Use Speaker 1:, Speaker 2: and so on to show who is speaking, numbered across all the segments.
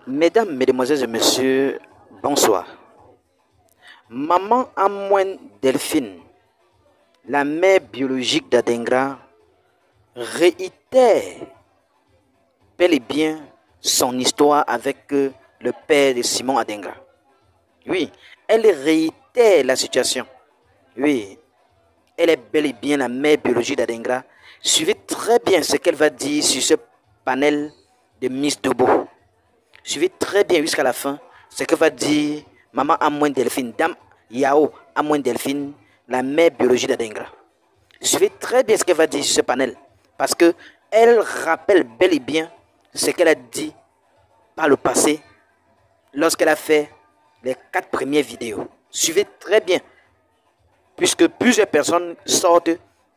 Speaker 1: Mesdames, Mesdemoiselles et Messieurs, bonsoir. Maman Amouen Delphine, la mère biologique d'Adengra, réitère bel et bien son histoire avec le père de Simon Adengra. Oui, elle réitère la situation. Oui, elle est bel et bien la mère biologique d'Adengra. Suivez très bien ce qu'elle va dire sur ce panel de Miss Dobo. Suivez très bien jusqu'à la fin ce que va dire Maman Amouen Delphine, Dame Yao Amouen Delphine, la mère biologique d'Adengra. Suivez très bien ce qu'elle va dire sur ce panel, parce que elle rappelle bel et bien ce qu'elle a dit par le passé lorsqu'elle a fait les 4 premières vidéos. Suivez très bien, puisque plusieurs personnes sortent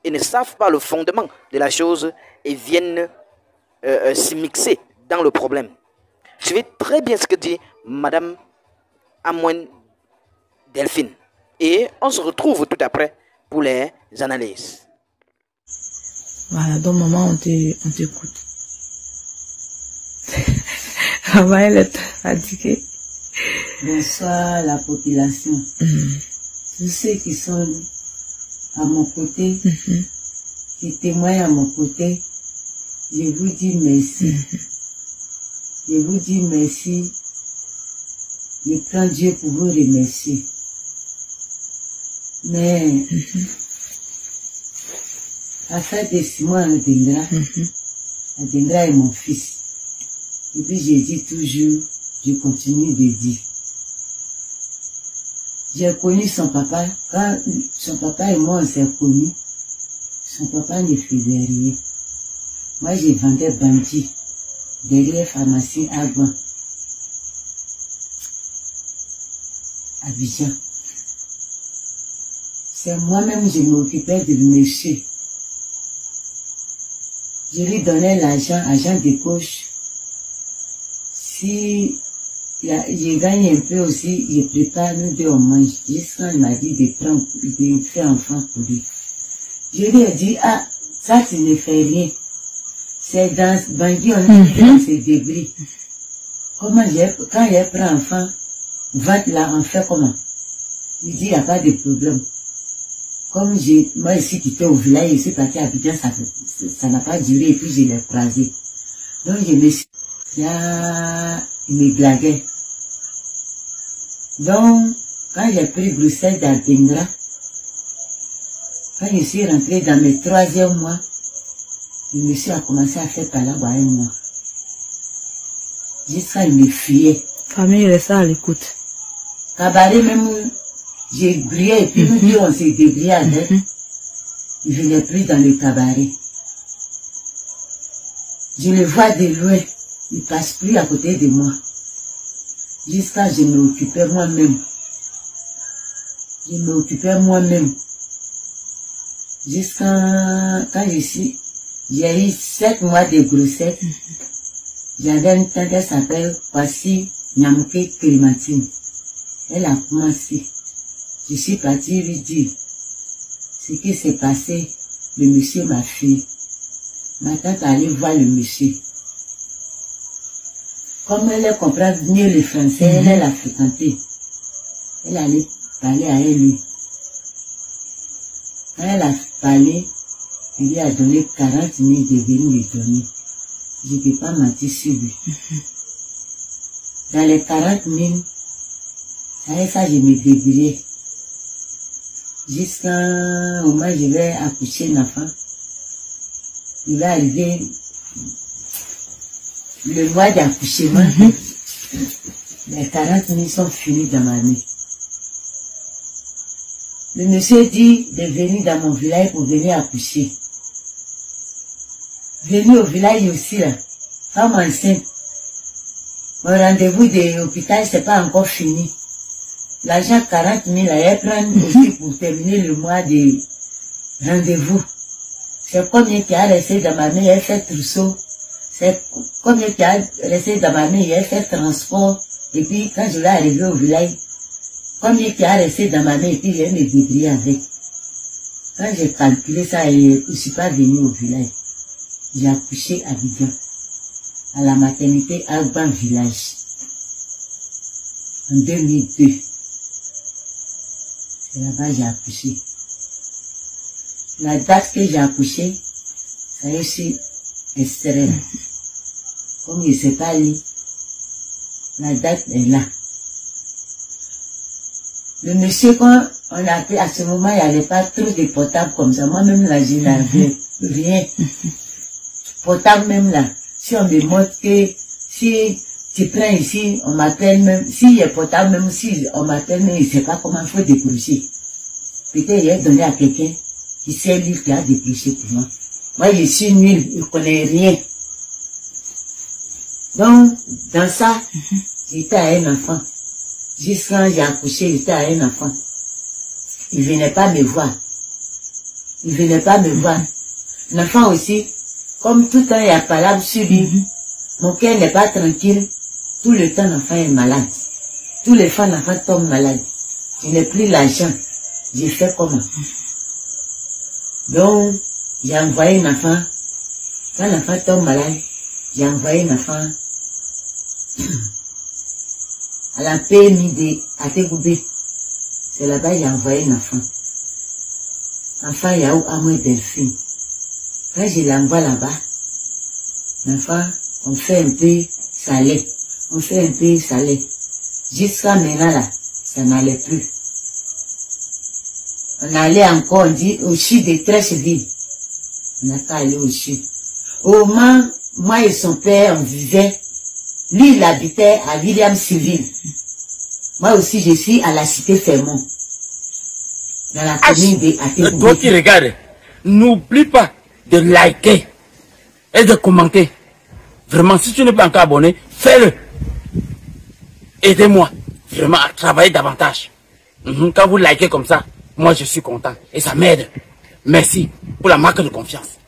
Speaker 1: et ne savent pas le fondement de la chose et viennent s'y mixer dans le problème. Suivez très bien ce que dit Madame Amouen Delphine. Et on se retrouve tout après pour les analyses.
Speaker 2: Voilà, donc maman, on t'écoute. Maman, elle est fatiguée.
Speaker 3: Bonsoir la population. Tous ceux qui sont à mon côté, qui témoignent à mon côté, je vous dis merci. Je vous dis merci. Je prends Dieu pour vous remercier. Mais, l'affaire de Simon Adengra, Adengra est mon fils. Et puis j'ai dit toujours, je continue de dire. J'ai connu son papa, quand son papa et moi on s'est connus, son papa ne faisait rien. Moi je vendais bandit derrière pharmacie Agban, Abidjan. C'est moi-même je m'occupais de monsieur. Je lui donnais l'argent, argent de poche. Si je gagne un peu aussi, je prépare, nous deux on mange. Jusqu'à il m'a dit de faire enfant pour lui. Je lui ai dit, ah, ça tu ne fais rien. C'est dans ce bandit, on est dans ces débris. Comment quand je prends enfant, va là, on fait comment? Il dit, il n'y a pas de problème. Comme moi ici qui était au village, je suis parti à Abidjan, ça n'a pas duré et puis je l'ai croisé. Donc je me suis là, il me blaguait. Donc, quand j'ai pris Bruxelles d'Adengra, quand je suis rentré dans mes 3e mois, le monsieur a commencé à faire palabre avec moi. Jusqu'à il me fuyait.
Speaker 2: Famille, reste à l'écoute.
Speaker 3: Cabaret même, j'ai brillé et puis nous deux on s'est débrouillé avec. Il ne venait plus dans le cabaret. Je le vois de loin, il ne passe plus à côté de moi. Jusqu'à je m'occupais moi-même. Je m'occupais moi-même. Jusqu'à quand j'ai eu 7 mois de grossesse. J'avais une tante qui s'appelle Kwasi Nyamke Clémentine. Elle a commencé. Je suis partie lui dire ce qui s'est passé. Le monsieur m'a fui. Ma tante allait voir le monsieur. Comme elle comprend mieux le français, elle l'a fréquenté. Elle allait parler à elle. Quand elle a parlé, il lui a donné 40 000 de venir lui donner. Je ne peux pas mentir sur lui. Dans les 40 000, avec ça, je me débrouillais. Jusqu'à au moment où je vais accoucher l'enfant, il va arriver le mois d'accouchement. Les 40 000 sont finis dans ma main. Le monsieur dit de venir dans mon village pour venir accoucher. Venir au village aussi, là, femme enceinte. Mon rendez-vous de l'hôpital, c'est pas encore fini. L'argent 40 000, elle prend aussi pour terminer le mois de rendez-vous. C'est combien qui a resté dans ma main, elle fait trousseau. C'est combien qui a resté dans ma main, elle fait transport. Et puis, quand je vais arriver au village, combien qui a resté dans ma main, et puis elle me débrouille avec. Quand j'ai calculé ça, je ne suis pas venu au village. J'ai accouché à Abidjan, à la maternité Agban Village. en 2002. C'est là-bas que j'ai accouché. La date que j'ai accouché, ça a aussi extrait. Comme il ne sait pas lire, la date est là. Le monsieur, quand on a appelé, à ce moment, il n'y avait pas trop de portables comme ça. Moi-même, là, je n'avais rien. Portable même là. Si on me montre que, si tu prends ici, on m'appelle même, s'il y a portable, même si on m'appelle, mais il ne sait pas comment il faut décrocher. Peut-être il a donné à quelqu'un qui sait lire, qui a décroché pour moi. Moi, je suis nulle, je ne connais rien. Donc, dans ça, j'étais à un enfant. Jusqu'à quand j'ai accouché, j'étais à un enfant. Il ne venait pas me voir. Il ne venait pas me voir. L'enfant aussi, comme tout le temps il y a palabre sur lui, mon cœur n'est pas tranquille. Tout le temps l'enfant est malade. Tous les fois l'enfant tombe malade. Je n'ai plus l'argent. J'ai fait comment? Donc, j'ai envoyé un enfant. Quand l'enfant tombe malade, j'ai envoyé un enfant à la PMI de Ategoubé. C'est là-bas que j'ai envoyé un enfant. Enfant Yahou Amoy Delphine. Quand je l'envoie là-bas, l'enfant, on fait un peu salé. On fait un peu salé. Jusqu'à maintenant là, ça n'allait plus. On allait encore, on dit, au CHU de Trècheville. On n'a qu'à aller au CHU. Au moment, moi et son père, on vivait. Lui, il habitait à William-Sylville. Moi aussi, je suis à la cité Fermont. Dans la commune de Ategoubé.
Speaker 4: Toi qui regardes, n'oublie pas de liker et de commenter. Vraiment, si tu n'es pas encore abonné, fais-le. Aidez-moi vraiment à travailler davantage. Quand vous likez comme ça, moi je suis content et ça m'aide. Merci pour la marque de confiance.